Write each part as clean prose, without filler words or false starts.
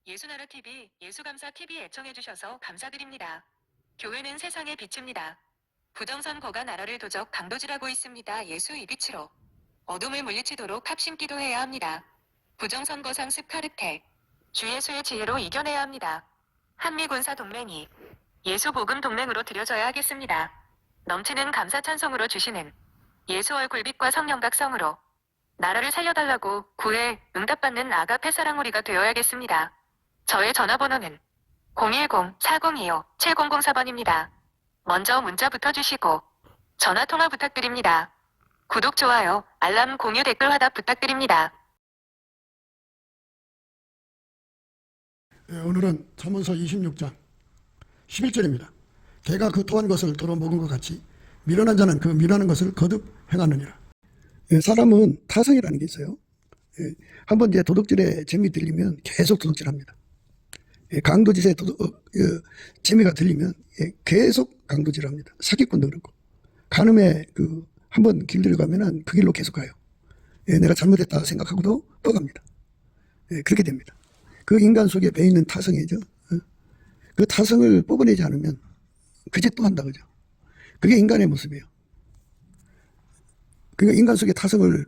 예수나라TV, 예수감사TV 애청해주셔서 감사드립니다. 교회는 세상의 빛입니다. 부정선거가 나라를 도적 강도질하고 있습니다. 예수 이빛으로 어둠을 물리치도록 합심기도해야 합니다. 부정선거 상습 카르텔, 주 예수의 지혜로 이겨내야 합니다. 한미군사동맹이 예수복음동맹으로 들여져야 하겠습니다. 넘치는 감사 찬송으로 주시는 예수 얼굴빛과 성령각성으로 나라를 살려달라고 구해 응답받는 아가페 사랑우리가 되어야겠습니다. 저의 전화번호는 010-4025-7004번입니다. 먼저 문자부터 주시고 전화통화 부탁드립니다. 구독, 좋아요, 알람, 공유, 댓글 화답 부탁드립니다. 오늘은 잠언서 26장 11절입니다. 개가 그 토한 것을 도로 먹은 것 같이 미련한 자는 그 미련한 것을 거듭 행하느니라. 사람은 타성이라는 게 있어요. 한번 이제 도둑질에 재미 들리면 계속 도둑질합니다. 강도짓에 재미가 들리면 계속 강도질합니다. 사기꾼도 그렇고 간음에 한번 길 들어가면은 그 길로 계속 가요. 내가 잘못했다 생각하고도 또 갑니다. 그렇게 됩니다. 그 인간 속에 배있는 타성이죠. 그 타성을 뽑아내지 않으면 그 짓 또 한다, 그죠? 그게 인간의 모습이에요. 그러니까 인간 속에 타성을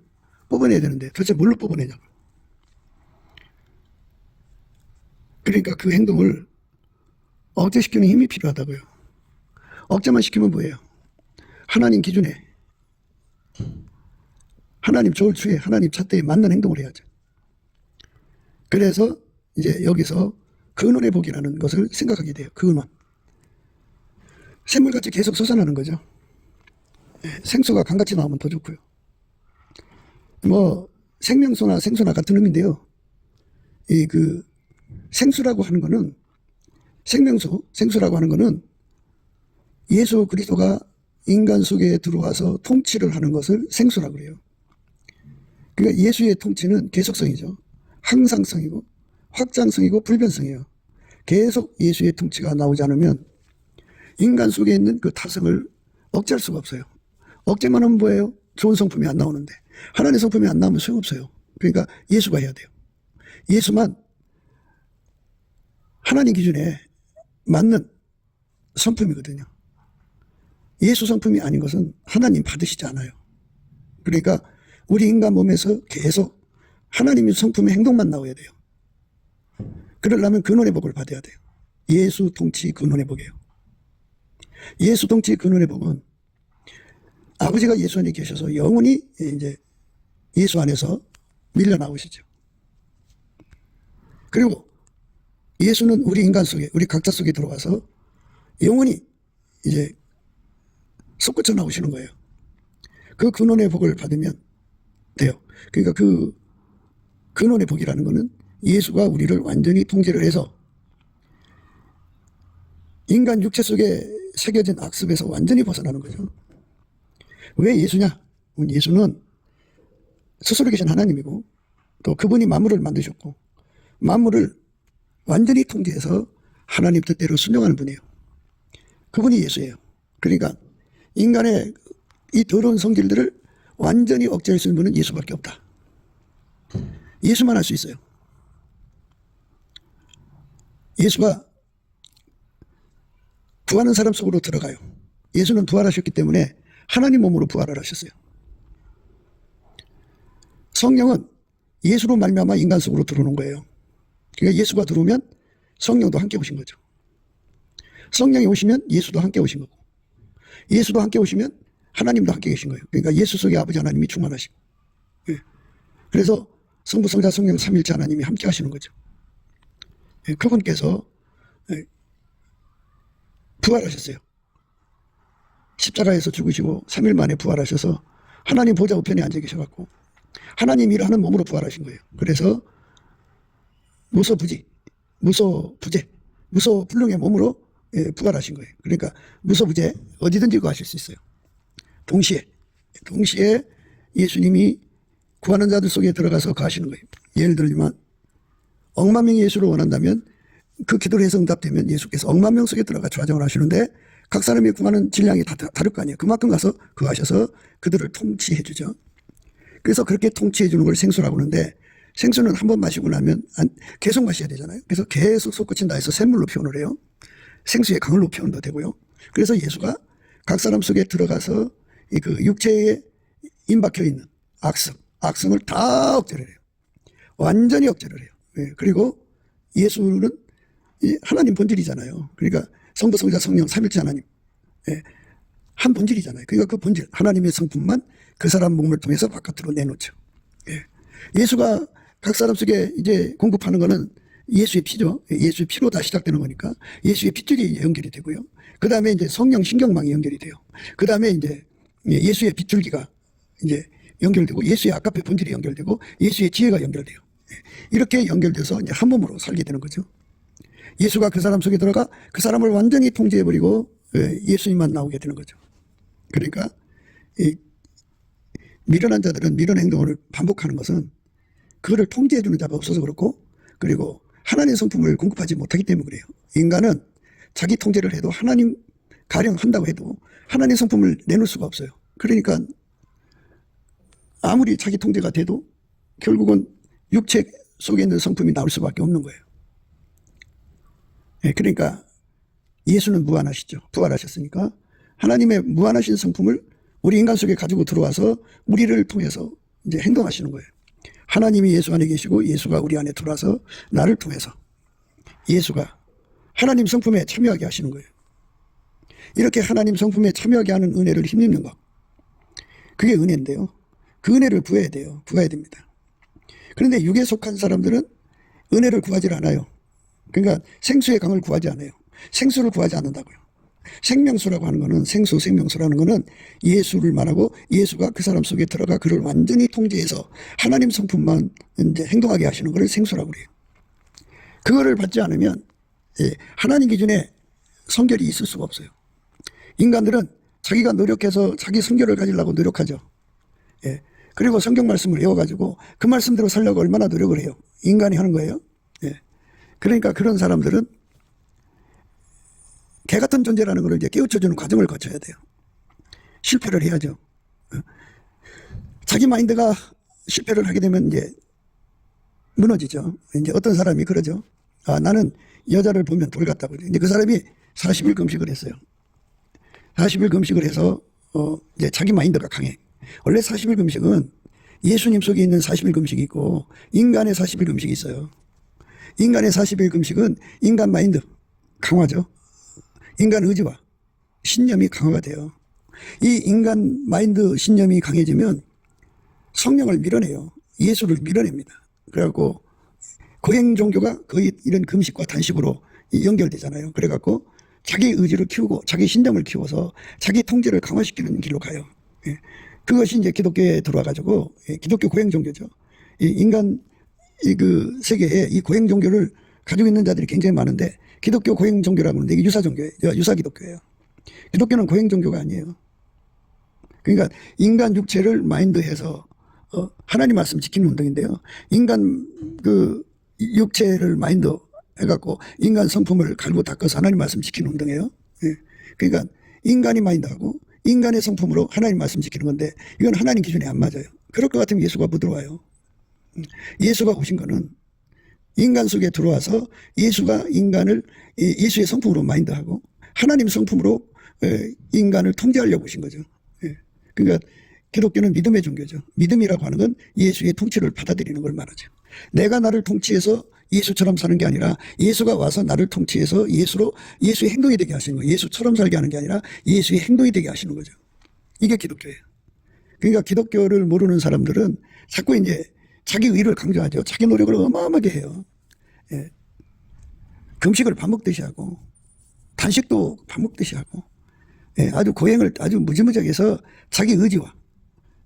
뽑아내야 되는데 도대체 뭘로 뽑아내냐고. 그러니까 그 행동을 억제시키는 힘이 필요하다고요. 억제만 시키면 뭐예요? 하나님 기준에, 하나님 조울추에, 하나님 잣대에 맞는 행동을 해야죠. 그래서 이제 여기서 근원의 복이라는 것을 생각하게 돼요. 근원. 샘물같이 계속 솟아나는 거죠. 생수가 강같이 나오면 더 좋고요. 생명수나 생수나 같은 의미인데요. 생수라고 하는 거는, 생수라고 하는 거는 예수 그리스도가 인간 속에 들어와서 통치를 하는 것을 생수라고 그래요. 그러니까 예수의 통치는 계속성이죠. 항상성이고 확장성이고 불변성이에요. 계속 예수의 통치가 나오지 않으면 인간 속에 있는 그 타성을 억제할 수가 없어요. 억제만 하면 뭐예요? 좋은 성품이 안 나오는데 하나님의 성품이 안 나오면 소용없어요. 그러니까 예수가 해야 돼요. 예수만 하나님 기준에 맞는 성품이거든요. 예수 성품이 아닌 것은 하나님 받으시지 않아요. 그러니까 우리 인간 몸에서 계속 하나님의 성품의 행동만 나와야 돼요. 그러려면 근원의 복을 받아야 돼요. 예수 통치 근원의 복이에요. 예수 통치 근원의 복은 아버지가 예수 안에 계셔서 영원히 이제 예수 안에서 밀려 나오시죠. 그리고 예수는 우리 인간 속에, 우리 각자 속에 들어와서 영원히 이제 솟구쳐 나오시는 거예요. 그 근원의 복을 받으면 돼요. 그러니까 그 근원의 복이라는 거는 예수가 우리를 완전히 통제를 해서 인간 육체 속에 새겨진 악습에서 완전히 벗어나는 거죠. 왜 예수냐? 예수는 스스로 계신 하나님이고 또 그분이 만물을 만드셨고 만물을 완전히 통제해서 하나님 뜻대로 순종하는 분이에요. 그분이 예수예요. 그러니까 인간의 이 더러운 성질들을 완전히 억제할 수 있는 분은 예수밖에 없다. 예수만 할 수 있어요. 예수가 부활한 사람 속으로 들어가요. 예수는 부활하셨기 때문에 하나님 몸으로 부활을 하셨어요. 성령은 예수로 말미암아 인간 속으로 들어오는 거예요. 그러니까 예수가 들어오면 성령도 함께 오신 거죠. 성령이 오시면 예수도 함께 오신 거고 예수도 함께 오시면 하나님도 함께 계신 거예요. 그러니까 예수 속에 아버지 하나님이 충만하시고 그래서 성부, 성자, 성령 삼일체 하나님이 함께 하시는 거죠. 그분께서 부활하셨어요. 십자가에서 죽으시고 3일 만에 부활하셔서 하나님 보좌 우편에 앉아 계셔갖고 하나님 일을 하는 몸으로 부활하신 거예요. 그래서 무소부재, 무소불능의 몸으로 부활하신 거예요. 그러니까 무소부재 어디든지 거하실 수 있어요. 동시에 예수님이 구하는 자들 속에 들어가서 거하시는 거예요. 예를 들면 억만 명이 예수를 원한다면 그 기도를 해서 응답되면 예수께서 억만 명 속에 들어가 좌정을 하시는데 각 사람이 구하는 질량이 다 다를 거 아니에요. 그만큼 가서 거하셔서 그들을 통치해 주죠. 그래서 그렇게 통치해 주는 걸 생수라고 하는데 생수는 한 번 마시고 나면 계속 마셔야 되잖아요. 그래서 계속 솟구친다 해서 샘물로 표현을 해요. 생수의 강을로 표현도 되고요. 그래서 예수가 각 사람 속에 들어가서 그 육체에 임박혀 있는 악성을 다 억제를 해요. 완전히 억제를 해요. 예, 그리고 예수는 하나님 본질이잖아요. 그러니까 성부, 성자, 성령, 삼일체 하나님. 예, 한 본질이잖아요. 그러니까 그 본질, 하나님의 성품만 그 사람 몸을 통해서 바깥으로 내놓죠. 예. 예수가 각 사람 속에 이제 공급하는 거는 예수의 피죠. 예수의 피로 다 시작되는 거니까 예수의 핏줄이 연결이 되고요. 그 다음에 이제 성령 신경망이 연결이 돼요. 그 다음에 이제 예수의 빗줄기가 이제 연결되고 예수의 아까페 본질이 연결되고 예수의 지혜가 연결돼요. 이렇게 연결돼서 이제 한 몸으로 살게 되는 거죠. 예수가 그 사람 속에 들어가 그 사람을 완전히 통제해버리고 예수님만 나오게 되는 거죠. 그러니까 이 미련한 자들은 미련 행동을 반복하는 것은 그거를 통제해주는 자가 없어서 그렇고, 그리고 하나님의 성품을 공급하지 못하기 때문에 그래요. 인간은 자기 통제를 해도 하나님 가령 한다고 해도 하나님의 성품을 내놓을 수가 없어요. 그러니까 아무리 자기 통제가 돼도 결국은 육체 속에 있는 성품이 나올 수밖에 없는 거예요. 그러니까 예수는 무한하시죠. 부활하셨으니까 하나님의 무한하신 성품을 우리 인간 속에 가지고 들어와서 우리를 통해서 이제 행동하시는 거예요. 하나님이 예수 안에 계시고 예수가 우리 안에 들어와서 나를 통해서 예수가 하나님 성품에 참여하게 하시는 거예요. 이렇게 하나님 성품에 참여하게 하는 은혜를 힘입는 것. 그게 은혜인데요. 그 은혜를 구해야 돼요. 구해야 됩니다. 그런데 육에 속한 사람들은 은혜를 구하지 않아요. 그러니까 생수의 강을 구하지 않아요. 생수를 구하지 않는다고요. 생명수라고 하는 거는 생명수라는 거는 예수를 말하고 예수가 그 사람 속에 들어가 그를 완전히 통제해서 하나님 성품만 이제 행동하게 하시는 것을 생수라고 그래요. 그거를 받지 않으면 하나님 기준에 성결이 있을 수가 없어요. 인간들은 자기가 노력해서 자기 성결을 가지려고 노력하죠. 예. 그리고 성경 말씀을 외워가지고 그 말씀대로 살려고 얼마나 노력을 해요. 인간이 하는 거예요. 예. 그러니까 그런 사람들은 개 같은 존재라는 걸 이제 깨우쳐주는 과정을 거쳐야 돼요. 실패를 해야죠. 자기 마인드가 실패를 하게 되면 이제 무너지죠. 이제 어떤 사람이 그러죠. 아, 나는 여자를 보면 돌 같다고. 이제 그 사람이 40일 금식을 했어요. 40일 금식을 해서 이제 자기 마인드가 강해. 원래 40일 금식은 예수님 속에 있는 40일 금식이 있고 인간의 40일 금식이 있어요. 인간의 40일 금식은 인간 마인드 강화죠. 인간 의지와 신념이 강화가 돼요. 이 인간 마인드 신념이 강해지면 성령을 밀어내요. 예수를 밀어냅니다. 그래갖고 고행 종교가 거의 이런 금식과 단식으로 연결되잖아요. 그래갖고 자기 의지를 키우고 자기 신념을 키워서 자기 통제를 강화시키는 길로 가요. 예. 그것이 이제 기독교에 들어와가지고 기독교 고행 종교죠. 인간 그 세계에 이 고행 종교를 가지고 있는 자들이 굉장히 많은데 기독교 고행 종교라고 하는데 이게 유사 종교예요. 유사 기독교예요. 기독교는 고행 종교가 아니에요. 그러니까 인간 육체를 마인드해서 하나님 말씀 지키는 운동인데요. 인간 그 육체를 마인드 해갖고 인간 성품을 갈고 닦아서 하나님 말씀 지키는 운동이에요. 예. 그러니까 인간이 마인드하고 인간의 성품으로 하나님 말씀 지키는 건데 이건 하나님 기준에 안 맞아요. 그럴 것 같으면 예수가 못 들어와요. 예수가 오신 거는 인간 속에 들어와서 예수가 인간을 예수의 성품으로 마인드하고 하나님 성품으로 인간을 통제하려고 오신 거죠. 그러니까 기독교는 믿음의 종교죠. 믿음이라고 하는 건 예수의 통치를 받아들이는 걸 말하죠. 내가 나를 통치해서 예수처럼 사는 게 아니라 예수가 와서 나를 통치해서 예수의 행동이 되게 하시는 거예요. 예수처럼 살게 하는 게 아니라 예수의 행동이 되게 하시는 거죠. 이게 기독교예요. 그러니까 기독교를 모르는 사람들은 자꾸 이제 자기 의를 강조하죠. 자기 노력을 어마어마하게 해요. 예. 금식을 밥 먹듯이 하고 단식도 밥 먹듯이 하고 예. 아주 고행을 아주 무지무지하게 해서 자기 의지와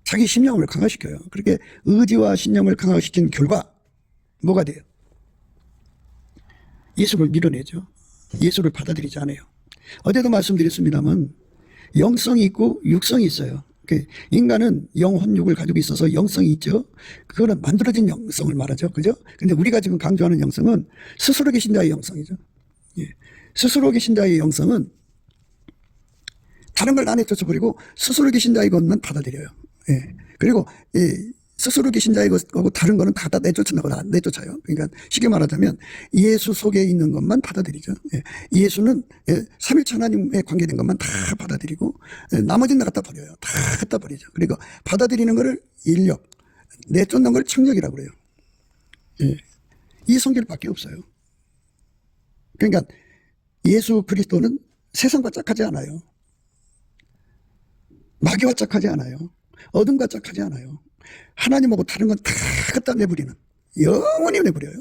자기 신념을 강화시켜요. 그렇게 의지와 신념을 강화시킨 결과 뭐가 돼요? 예수를 밀어내죠. 예수를 받아들이지 않아요. 어제도 말씀드렸습니다만 영성이 있고 육성이 있어요. 인간은 영혼육을 가지고 있어서 영성이 있죠. 그거는 만들어진 영성을 말하죠. 그죠? 근데 우리가 지금 강조하는 영성은 스스로 계신 자의 영성이죠. 예. 스스로 계신 자의 영성은 다른 걸 안에 쫓아버리고 스스로 계신 자의 것만 받아들여요. 예. 그리고 스스로 계신 자의 것하고 다른 거는 다 내쫓아요. 그러니까 쉽게 말하자면 예수 속에 있는 것만 받아들이죠. 예수는 삼위일체 하나님에 관계된 것만 다 받아들이고 나머지는 갖다 버려요. 다 갖다 버리죠. 그리고 받아들이는 거를 인력, 내쫓는 걸 청력이라고 그래요. 이 성질밖에 없어요. 그러니까 예수 그리스도는 세상과 짝하지 않아요. 마귀와 짝하지 않아요. 어둠과 짝하지 않아요. 하나님하고 다른 건 다 갖다 내버리는, 영원히 내버려요.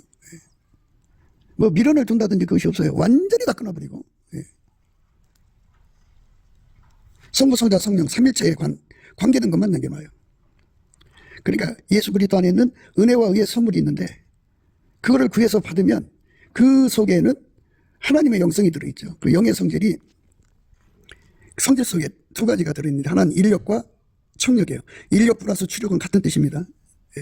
뭐 미련을 둔다든지 그것이 없어요. 완전히 다 끊어버리고. 성부, 성자, 성령 삼일체에 관계된 것만 남겨놔요. 그러니까 예수 그리스도 안에 있는 은혜와 의의 선물이 있는데 그거를 구해서 받으면 그 속에는 하나님의 영성이 들어있죠. 그 영의 성질이 성질 속에 두 가지가 들어있는데 하나는 인력과 청력이에요. 인력 플러스 추력은 같은 뜻입니다.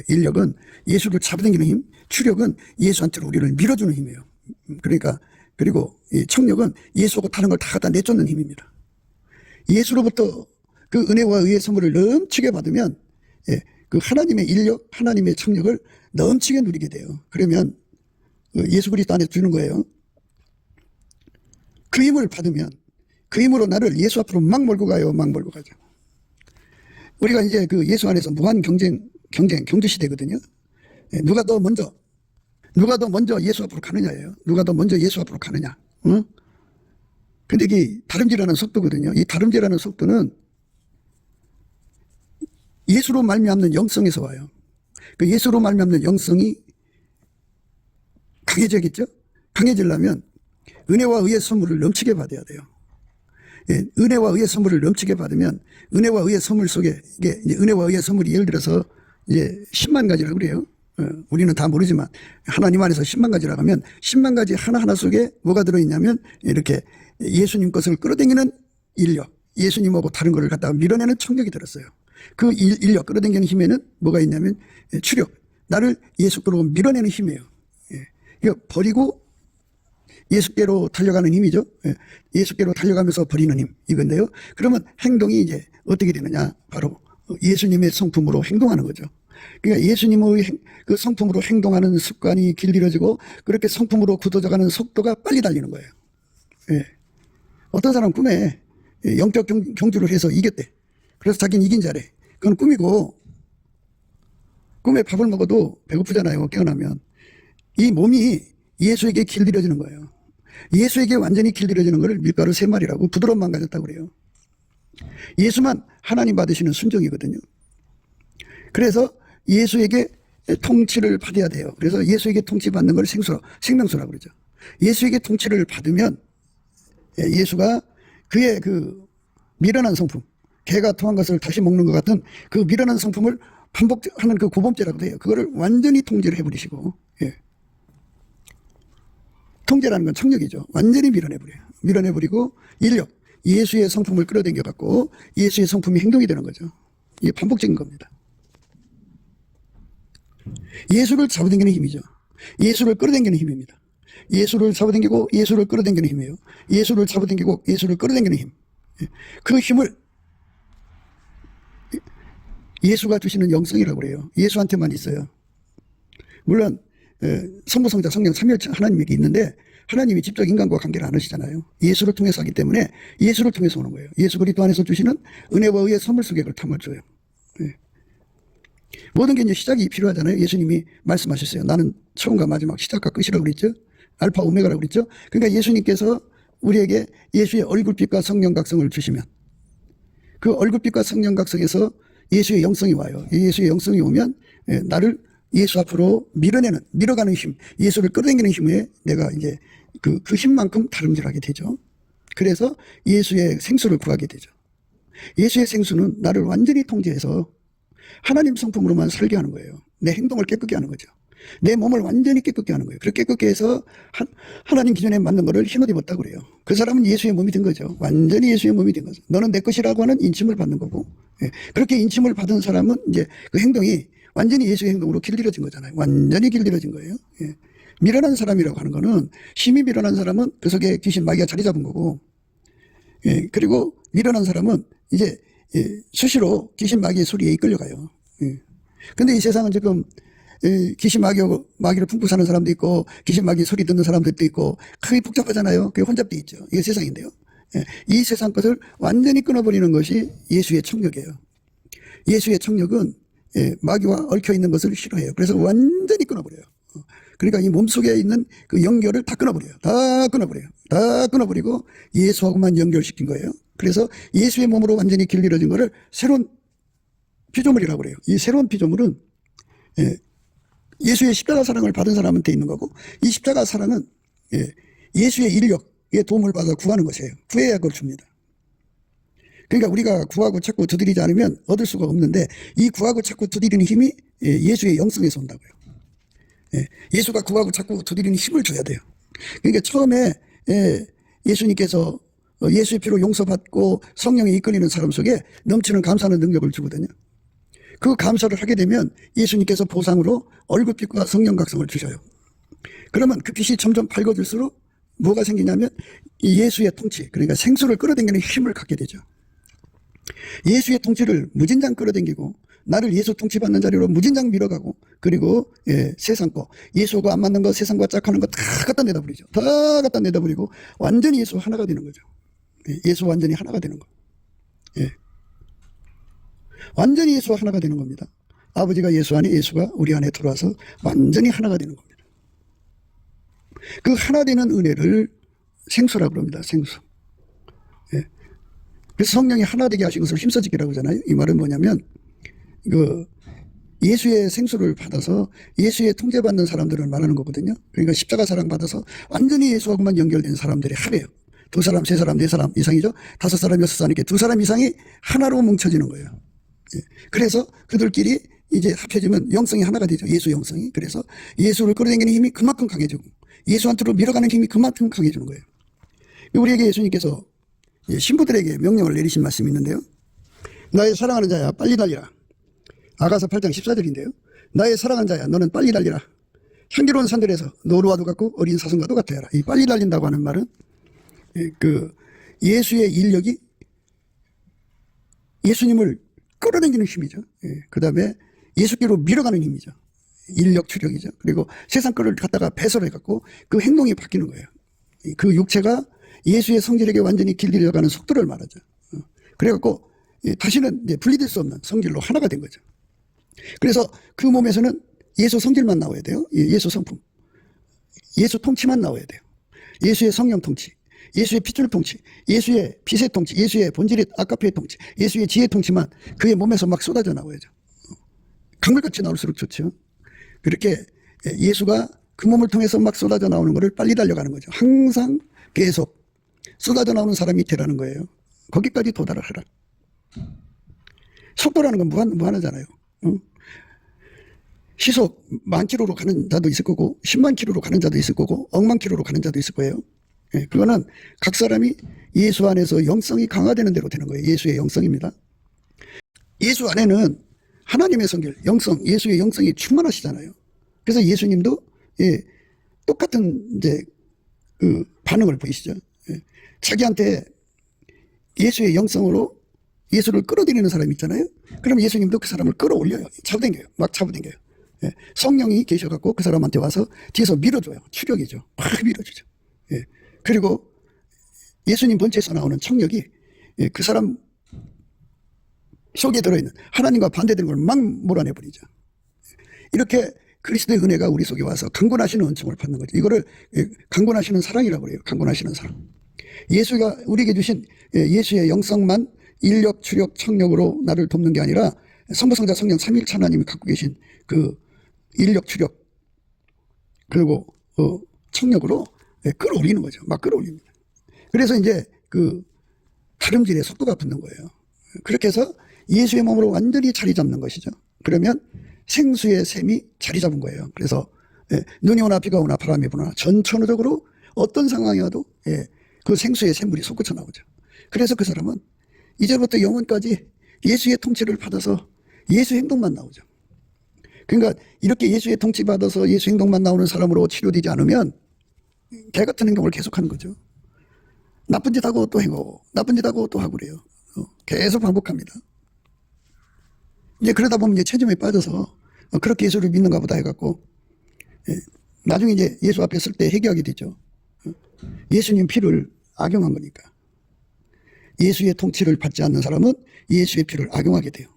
인력은 예수를 잡아당기는 힘, 추력은 예수한테로 우리를 밀어주는 힘이에요. 그러니까 그리고 이 청력은 예수하고 다른 걸 다 갖다 내쫓는 힘입니다. 예수로부터 그 은혜와 의의 선물을 넘치게 받으면 그 하나님의 인력, 하나님의 청력을 넘치게 누리게 돼요. 그러면 예수 그리스도 안에서 주는 거예요. 그 힘을 받으면 그 힘으로 나를 예수 앞으로 막 몰고 가요. 막 몰고 가죠. 우리가 이제 그 예수 안에서 무한 경주 시대거든요. 누가 더 먼저 예수 앞으로 가느냐예요. 누가 더 먼저 예수 앞으로 가느냐. 응? 근데 이게 다름질하는 속도거든요. 이 다름질하는 속도는 예수로 말미암는 영성에서 와요. 그 예수로 말미암는 영성이 강해져야겠죠? 강해지려면 은혜와 의의 선물을 넘치게 받아야 돼요. 은혜와 의의 선물을 넘치게 받으면 은혜와 의의 선물 속에 이게 이제 은혜와 의의 선물이 예를 들어서 이제 10만 가지라고 그래요. 우리는 다 모르지만 하나님 안에서 10만 가지라고 하면 10만 가지 하나하나 속에 뭐가 들어있냐면 이렇게 예수님 것을 끌어당기는 인력, 예수님하고 다른 것을 갖다가 밀어내는 청력이 들었어요. 그 인력 끌어당기는 힘에는 뭐가 있냐면 추력, 나를 예수께로 밀어내는 힘이에요. 이거 버리고 예수께로 달려가는 힘이죠. 예수께로 달려가면서 버리는 힘 이건데요. 그러면 행동이 이제 어떻게 되느냐? 바로 예수님의 성품으로 행동하는 거죠. 그러니까 예수님의 그 성품으로 행동하는 습관이 길들여지고 그렇게 성품으로 굳어져가는 속도가 빨리 달리는 거예요. 어떤 사람 꿈에 영적 경주를 해서 이겼대. 그래서 자기는 이긴 자래. 그건 꿈이고 꿈에 밥을 먹어도 배고프잖아요. 깨어나면. 이 몸이 예수에게 길들여지는 거예요. 예수에게 완전히 길들여지는 것을 밀가루 3마리라고 부드러움만 가졌다고 그래요. 예수만 하나님 받으시는 순종이거든요. 그래서 예수에게 통치를 받아야 돼요. 그래서 예수에게 통치받는 걸 생명수라고 그러죠. 예수에게 통치를 받으면 예수가 그의 그 미련한 성품, 개가 토한 것을 다시 먹는 것 같은 그 미련한 성품을 반복하는 그 고범죄라고 해요. 그거를 완전히 통제를 해버리시고, 통제라는 건 청력이죠. 완전히 밀어내버려요. 밀어내버리고 인력, 예수의 성품을 끌어당겨갖고 예수의 성품이 행동이 되는 거죠. 이게 반복적인 겁니다. 예수를 잡아당기는 힘이죠. 예수를 끌어당기는 힘입니다. 예수를 잡아당기고 예수를 끌어당기는 힘이에요. 예수를 잡아당기고 예수를 끌어당기는 힘. 그 힘을 예수가 주시는 영성이라고 그래요. 예수한테만 있어요. 물론 성부, 성자, 성령 삼위일체 하나님에게 있는데 하나님이 직접 인간과 관계를 안 하시잖아요. 예수를 통해서 하기 때문에 예수를 통해서 오는 거예요. 예수 그리스도 안에서 주시는 은혜와 의의 선물 속에 그걸 담아줘요. 모든 게 이제 시작이 필요하잖아요. 예수님이 말씀하셨어요. 나는 처음과 마지막, 시작과 끝이라고 그랬죠. 알파 오메가라고 그랬죠. 그러니까 예수님께서 우리에게 예수의 얼굴빛과 성령각성을 주시면 그 얼굴빛과 성령각성에서 예수의 영성이 와요. 예수의 영성이 오면 나를 예수 앞으로 밀어가는 힘, 예수를 끌어당기는 힘에 내가 이제 그 힘만큼 다름질하게 되죠. 그래서 예수의 생수를 구하게 되죠. 예수의 생수는 나를 완전히 통제해서 하나님 성품으로만 살게 하는 거예요. 내 행동을 깨끗게 하는 거죠. 내 몸을 완전히 깨끗게 하는 거예요. 그렇게 깨끗게 해서 하나님 기준에 맞는 거를 힘을 입었다고 그래요. 그 사람은 예수의 몸이 된 거죠. 완전히 예수의 몸이 된 거죠. 너는 내 것이라고 하는 인침을 받는 거고, 그렇게 인침을 받은 사람은 이제 그 행동이 완전히 예수의 행동으로 길들여진 거잖아요. 완전히 길들여진 거예요. 미련한 사람이라고 하는 거는, 심히 미련한 사람은 그 속에 귀신 마귀가 자리 잡은 거고, 그리고 미련한 사람은 이제 수시로 귀신 마귀의 소리에 이끌려가요. 근데 이 세상은 지금 귀신 마귀를 품고 사는 사람도 있고 귀신 마귀 소리 듣는 사람들도 있고 크게 복잡하잖아요. 그게 혼잡돼 있죠. 이게 세상인데요. 예, 이 세상 것을 완전히 끊어버리는 것이 예수의 청력이에요. 예수의 청력은 마귀와 얽혀 있는 것을 싫어해요. 그래서 완전히 끊어버려요. 그러니까 이 몸속에 있는 그 연결을 다 끊어버려요. 다 끊어버려요. 다 끊어버리고 예수하고만 연결시킨 거예요. 그래서 예수의 몸으로 완전히 길들여진 거를 새로운 피조물이라고 그래요. 이 새로운 피조물은 예수의 십자가 사랑을 받은 사람한테 있는 거고, 이 십자가 사랑은 예수의 인력의 도움을 받아 구하는 것이에요. 구해야 그걸 줍니다. 그러니까 우리가 구하고 찾고 두드리지 않으면 얻을 수가 없는데, 이 구하고 찾고 두드리는 힘이 예수의 영성에서 온다고요. 예수가 구하고 찾고 두드리는 힘을 줘야 돼요. 그러니까 처음에 예수님께서 예수의 피로 용서받고 성령에 이끌리는 사람 속에 넘치는 감사하는 능력을 주거든요. 그 감사를 하게 되면 예수님께서 보상으로 얼굴빛과 성령 각성을 주셔요. 그러면 그 빛이 점점 밝아질수록 뭐가 생기냐면 이 예수의 통치, 그러니까 생수를 끌어당기는 힘을 갖게 되죠. 예수의 통치를 무진장 끌어당기고 나를 예수 통치받는 자리로 무진장 밀어가고, 그리고 세상 거, 예수가 안 맞는 거, 세상과 짝하는 거 다 갖다 내다 버리죠. 다 갖다 내다 버리고 완전히 예수 하나가 되는 거죠. 예수 완전히 하나가 되는 거. 완전히 예수와 하나가 되는 겁니다. 아버지가 예수 안에, 예수가 우리 안에 들어와서 완전히 하나가 되는 겁니다. 그 하나 되는 은혜를 생수라고 합니다. 생수. 그래서 성령이 하나 되게 하신 것을 힘써지기라고 하잖아요. 이 말은 뭐냐면 예수의 생수를 받아서 예수의 통제받는 사람들을 말하는 거거든요. 그러니까 십자가 사랑 받아서 완전히 예수하고만 연결된 사람들이 하래요. 2사람, 3사람, 4사람 이상이죠. 5사람, 6사람 이렇게 2사람 이상이 하나로 뭉쳐지는 거예요. 그래서 그들끼리 이제 합쳐지면 영성이 하나가 되죠. 예수 영성이. 그래서 예수를 끌어당기는 힘이 그만큼 강해지고 예수한테로 밀어가는 힘이 그만큼 강해지는 거예요. 우리에게 예수님께서 신부들에게 명령을 내리신 말씀이 있는데요. 나의 사랑하는 자야 빨리 달리라. 아가서 8장 14절인데요. 나의 사랑하는 자야 너는 빨리 달리라. 향기로운 산들에서 노루와도 같고 어린 사슴과도 같아야 하라. 이 빨리 달린다고 하는 말은 예수의 인력이 예수님을 끌어당기는 힘이죠. 그 다음에 예수께로 밀어가는 힘이죠. 인력 추력이죠. 그리고 세상 거를 갖다가 배설해갖고 그 행동이 바뀌는 거예요. 그 육체가 예수의 성질에게 완전히 길들여가는 속도를 말하죠. 그래갖고 다시는 이제 분리될 수 없는 성질로 하나가 된 거죠. 그래서 그 몸에서는 예수 성질만 나와야 돼요. 예수 성품. 예수 통치만 나와야 돼요. 예수의 성령 통치. 예수의 핏줄 통치, 예수의 빛의 통치, 예수의 본질의 아까페의 통치, 예수의 지혜 통치만 그의 몸에서 막 쏟아져 나와야죠. 강물같이 나올수록 좋죠. 그렇게 예수가 그 몸을 통해서 막 쏟아져 나오는 것을 빨리 달려가는 거죠. 항상 계속 쏟아져 나오는 사람이 되라는 거예요. 거기까지 도달을 하라. 속도라는 건 무한하잖아요. 시속 10,000km로 가는 자도 있을 거고 10만 km로 가는 자도 있을 거고 억만 km로 가는 자도 있을 거예요. 그거는 각 사람이 예수 안에서 영성이 강화되는 대로 되는 거예요. 예수의 영성입니다. 예수 안에는 하나님의 성질, 영성, 예수의 영성이 충만하시잖아요. 그래서 예수님도 똑같은 이제 그 반응을 보이시죠. 자기한테 예수의 영성으로 예수를 끌어들이는 사람이 있잖아요. 그럼 예수님도 그 사람을 끌어올려요. 잡아당겨요. 막 잡아당겨요. 성령이 계셔갖고 그 사람한테 와서 뒤에서 밀어줘요. 추력이죠. 막 밀어주죠. 그리고 예수님 본체에서 나오는 청력이 그 사람 속에 들어있는 하나님과 반대되는 걸 막 몰아내버리죠. 이렇게 그리스도의 은혜가 우리 속에 와서 강권하시는 은총을 받는 거죠. 이거를 강권하시는 사랑이라고 그래요. 강권하시는 사랑. 예수가 우리에게 주신 예수의 영성만 인력, 추력, 청력으로 나를 돕는 게 아니라 성부, 성자, 성령 삼위일체 하나님이 갖고 계신 그 인력, 추력 그리고 청력으로 끌어올리는 거죠. 막 끌어올립니다. 그래서 이제 그 다름질의 속도가 붙는 거예요. 그렇게 해서 예수의 몸으로 완전히 자리 잡는 것이죠. 그러면 생수의 샘이 자리 잡은 거예요. 그래서 눈이 오나 비가 오나 바람이 부나 전천후적으로 어떤 상황이 와도 그 생수의 샘물이 솟구쳐 나오죠. 그래서 그 사람은 이제부터 영원까지 예수의 통치를 받아서 예수 행동만 나오죠. 그러니까 이렇게 예수의 통치 받아서 예수 행동만 나오는 사람으로 치료되지 않으면 개 같은 행동을 계속하는 거죠. 나쁜 짓 하고 또 행하고 나쁜 짓 하고 또 하고 그래요. 계속 반복합니다. 이제 그러다 보면 이제 체념에 빠져서 그렇게 예수를 믿는가 보다 해갖고 나중에 이제 예수 앞에 설 때 회개하게 되죠. 예수님 피를 악용한 거니까. 예수의 통치를 받지 않는 사람은 예수의 피를 악용하게 돼요.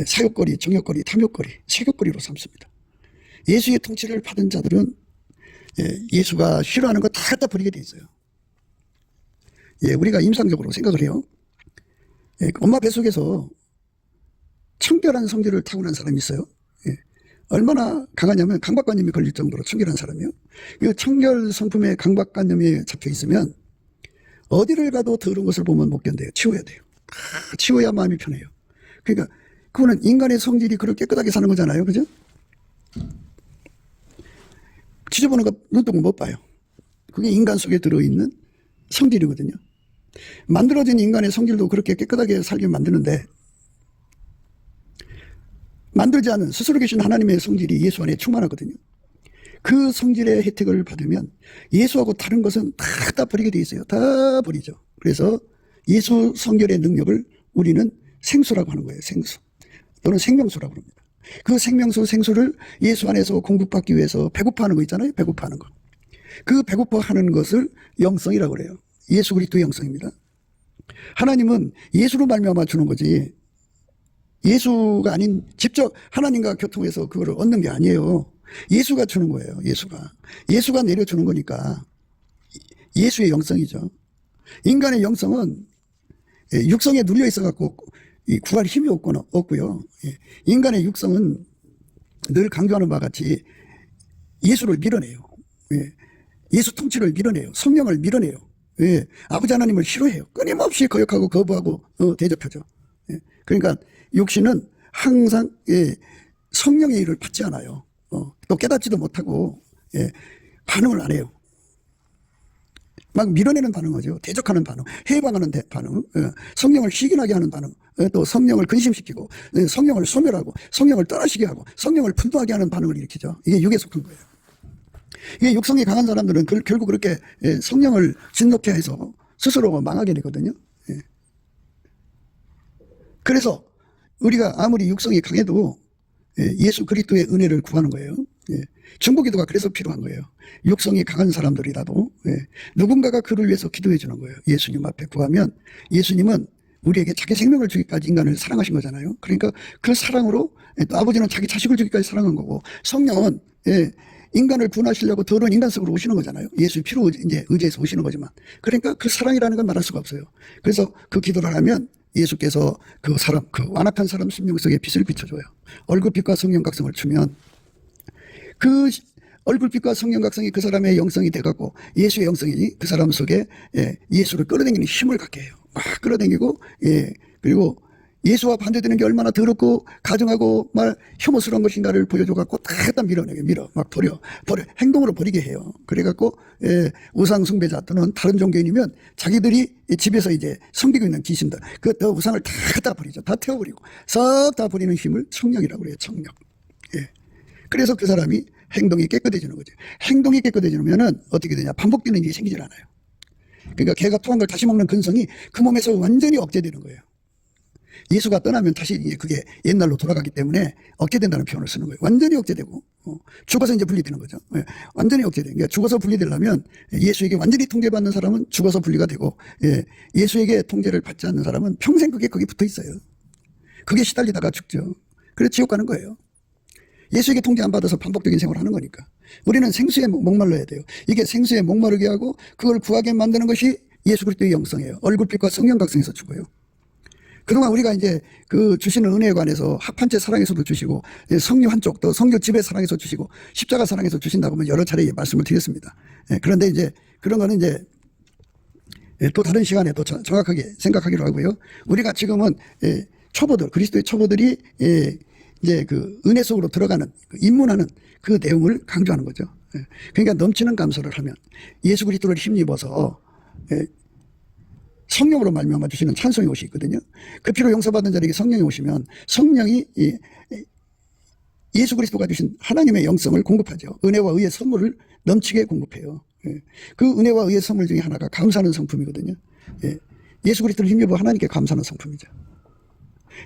사욕거리, 정욕거리, 탐욕거리, 색욕거리로 삼습니다. 예수의 통치를 받은 자들은 예수가 싫어하는 거 다 갖다 버리게 돼 있어요. 우리가 임상적으로 생각을 해요. 엄마 뱃속에서 청결한 성질을 타고난 사람이 있어요. 얼마나 강하냐면 강박관념이 걸릴 정도로 청결한 사람이에요. 이 청결 성품에 강박관념이 잡혀 있으면 어디를 가도 더러운 것을 보면 못 견뎌요. 치워야 돼요. 치워야 마음이 편해요. 그러니까 그거는 인간의 성질이 그렇게 깨끗하게 사는 거잖아요. 그죠? 지저분한 거 눈뜨고 못 봐요. 그게 인간 속에 들어있는 성질이거든요. 만들어진 인간의 성질도 그렇게 깨끗하게 살게 만드는데 만들지 않은 스스로 계신 하나님의 성질이 예수 안에 충만하거든요. 그 성질의 혜택을 받으면 예수하고 다른 것은 다 버리게 돼 있어요. 다 버리죠. 그래서 예수 성결의 능력을 우리는 생수라고 하는 거예요. 생수 또는 생명수라고 합니다. 그 생명수 생수를 예수 안에서 공급받기 위해서 배고파하는 거 있잖아요. 배고파하는 거. 그 배고파하는 것을 영성이라고 그래요. 예수 그리스도의 영성입니다. 하나님은 예수로 말미암아 주는 거지 예수가 아닌 직접 하나님과 교통해서 그거를 얻는 게 아니에요. 예수가 주는 거예요. 예수가 내려주는 거니까 예수의 영성이죠. 인간의 영성은 육성에 눌려 있어갖고 구할 힘이 없고요. 인간의 육성은 늘 강조하는 바와 같이 예수를 밀어내요. 예수 통치를 밀어내요. 성령을 밀어내요. 아버지 하나님을 싫어해요. 끊임없이 거역하고 거부하고 대접하죠. 그러니까 육신은 항상 성령의 일을 받지 않아요. 또 깨닫지도 못하고 반응을 안 해요. 막 밀어내는 반응이죠. 대적하는 반응, 해방하는 반응, 성령을 시기나게 하는 반응, 또 성령을 근심시키고 성령을 소멸하고 성령을 떠나시게 하고 성령을 분노하게 하는 반응을 일으키죠. 이게 육에 속한 거예요. 이게 육성이 강한 사람들은 결국 그렇게 성령을 진노케 해서 스스로 망하게 되거든요. 그래서 우리가 아무리 육성이 강해도 예수 그리스도의 은혜를 구하는 거예요. 중보기도가 그래서 필요한 거예요. 육성이 강한 사람들이라도 누군가가 그를 위해서 기도해 주는 거예요. 예수님 앞에 구하면 예수님은 우리에게 자기 생명을 주기까지 인간을 사랑하신 거잖아요. 그러니까 그 사랑으로 또 아버지는 자기 자식을 주기까지 사랑한 거고 성령은 인간을 구원하시려고 더러운 인간 속으로 오시는 거잖아요. 예수의 피로 이제 의지해서 오시는 거지만 그러니까 그 사랑이라는 건 말할 수가 없어요. 그래서 그 기도를 하면 예수께서 그 사람, 그 완악한 사람 심령 속에 빛을 비춰줘요. 얼굴빛과 성령각성을 주면 그 얼굴빛과 성령각성이 그 사람의 영성이 돼갖고 예수의 영성이 그 사람 속에 예수를 끌어당기는 힘을 갖게 해요. 막 끌어당기고 그리고 예수와 반대되는 게 얼마나 더럽고 가증하고 말 혐오스러운 것인가를 보여줘갖고 다 갖다 밀어내게 막 버려 행동으로 버리게 해요. 그래갖고 우상 숭배자 또는 다른 종교인이면 자기들이 집에서 이제 섬기고 있는 귀신들 그 우상을 다 갖다 버리죠. 다 태워버리고 썩 다 버리는 힘을 청력이라고 그래요. 청력. 그래서 그 사람이 행동이 깨끗해지는 거죠. 행동이 깨끗해지면은 어떻게 되냐? 반복되는 일이 생기질 않아요. 그러니까 개가 토한 걸 다시 먹는 근성이 그 몸에서 완전히 억제되는 거예요. 예수가 떠나면 다시 그게 옛날로 돌아가기 때문에 억제된다는 표현을 쓰는 거예요. 완전히 억제되고 죽어서 이제 분리되는 거죠. 완전히 억제돼요. 그러니까 죽어서 분리되려면 예수에게 완전히 통제받는 사람은 죽어서 분리가 되고 예수에게 통제를 받지 않는 사람은 평생 그게 거기 붙어 있어요. 그게 시달리다가 죽죠. 그래서 지옥 가는 거예요. 예수에게 통제 안 받아서 반복적인 생활을 하는 거니까. 우리는 생수에 목말라야 돼요. 이게 생수에 목마르게 하고 그걸 구하게 만드는 것이 예수 그리스도의 영성이에요. 얼굴빛과 성령각성에서 주고요. 그동안 우리가 이제 그 주시는 은혜에 관해서 합한채 사랑에서도 주시고 성령 한쪽 또 성교 집의 사랑에서 주시고 십자가 사랑에서 주신다고 하면 여러 차례 말씀을 드렸습니다. 그런데 이제 그런 거는 이제 또 다른 시간에 또 정확하게 생각하기로 하고요. 우리가 지금은 초보들 그리스도의 초보들이 이제 그 은혜 속으로 들어가는 입문하는 그 내용을 강조하는 거죠. 그러니까 넘치는 감사를 하면 예수 그리스도를 힘입어서 성령으로 말미암아 주시는 찬송의 옷이 있거든요. 그 피로 용서받은 자에게 성령이 오시면 성령이 예수 그리스도가 주신 하나님의 영성을 공급하죠. 은혜와 의의 선물을 넘치게 공급해요. 그 은혜와 의의 선물 중에 하나가 감사하는 성품이거든요. 예수 그리스도를 힘입어 하나님께 감사하는 성품이죠.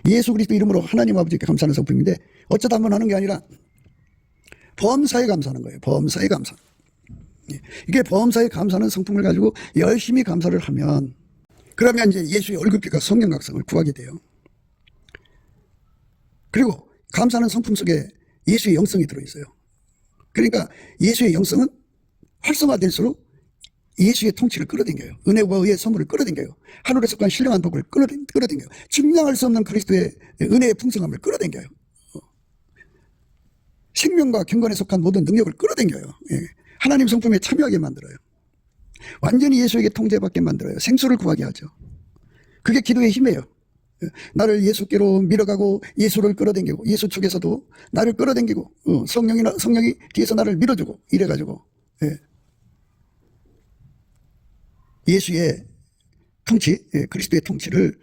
예수 그리스도 이름으로 하나님 아버지께 감사하는 성품인데 어쩌다 한번 하는 게 아니라 범사에 감사하는 거예요. 범사에 감사. 이게 범사에 감사하는 성품을 가지고 열심히 감사를 하면 그러면 이제 예수의 얼굴빛과 성령 각성을 구하게 돼요. 그리고 감사하는 성품 속에 예수의 영성이 들어있어요. 그러니까 예수의 영성은 활성화될수록 예수의 통치를 끌어당겨요. 은혜와 의의 선물을 끌어당겨요. 하늘에 속한 신령한 복을 끌어당겨요. 측량할 수 없는 그리스도의 은혜의 풍성함을 끌어당겨요. 생명과 경건에 속한 모든 능력을 끌어당겨요. 하나님 성품에 참여하게 만들어요. 완전히 예수에게 통제받게 만들어요. 생수를 구하게 하죠. 그게 기도의 힘이에요. 나를 예수께로 밀어가고 예수를 끌어당기고 예수 쪽에서도 나를 끌어당기고 성령이 뒤에서 나를 밀어주고 이래가지고 예수의 통치, 그리스도의 통치를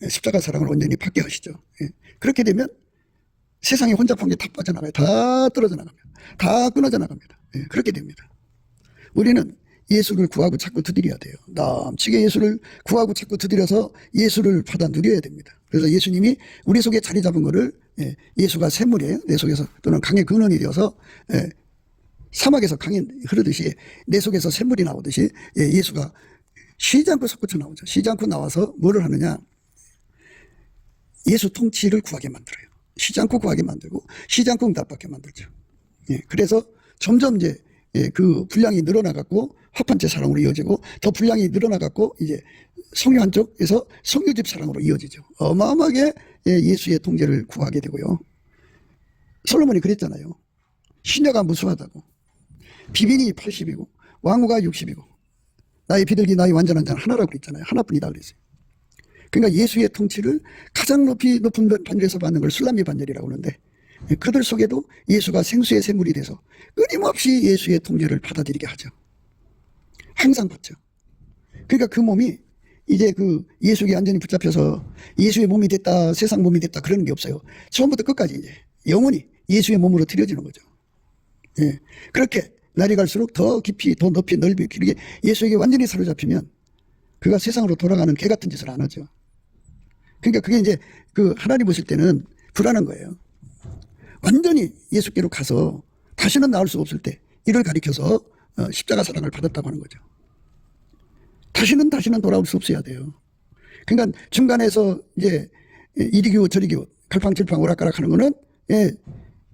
십자가 사랑을 온전히 받게 하시죠. 그렇게 되면 세상에 혼잡한 게 다 빠져나가요. 다 떨어져 나갑니다. 다 끊어져 나갑니다. 그렇게 됩니다. 우리는 예수를 구하고 자꾸 두드려야 돼요. 넘치게 예수를 구하고 자꾸 두드려서 예수를 받아 누려야 됩니다. 그래서 예수님이 우리 속에 자리 잡은 거를 예수가 샘물이에요. 내 속에서 또는 강의 근원이 되어서 사막에서 강이 흐르듯이 내 속에서 샘물이 나오듯이 예수가 쉬지 않고 솟구쳐 나오죠. 쉬지 않고 나와서 뭐를 하느냐. 예수 통치를 구하게 만들어요. 쉬지 않고 구하게 만들고 쉬지 않고 응답받게 만들죠. 그래서 점점 이제 그 분량이 늘어나갖고 합한체 사랑으로 이어지고 더 분량이 늘어나갖고 이제 성유 한쪽에서 성유집 사랑으로 이어지죠. 어마어마하게 예수의 통제를 구하게 되고요. 솔로몬이 그랬잖아요. 시녀가 무수하다고. 비빈이 80이고 왕후가 60이고 나의 비둘기 나의 완전한 자는 하나라고 그랬잖아요. 하나뿐이다 그랬어요. 그러니까 예수의 통치를 가장 높은 반열에서 받는 걸 술람미 반열이라고 하는데 그들 속에도 예수가 생수의 샘물이 돼서 끊임없이 예수의 통제를 받아들이게 하죠. 항상 받죠. 그러니까 그 몸이 이제 그 예수에게 완전히 붙잡혀서 예수의 몸이 됐다, 세상 몸이 됐다 그러는 게 없어요. 처음부터 끝까지 이제 영원히 예수의 몸으로 들여지는 거죠. 그렇게 날이 갈수록 더 깊이, 더 높이, 넓이, 길게 예수에게 완전히 사로잡히면 그가 세상으로 돌아가는 개 같은 짓을 안 하죠. 그러니까 그게 이제 그 하나님 보실 때는 불안한 거예요. 완전히 예수께로 가서 다시는 나올 수 없을 때 이를 가리켜서 십자가 사랑을 받았다고 하는 거죠. 다시는 돌아올 수 없어야 돼요. 그러니까 중간에서 이제 이리 기웃 저리 기웃 갈팡질팡 오락가락 하는 거는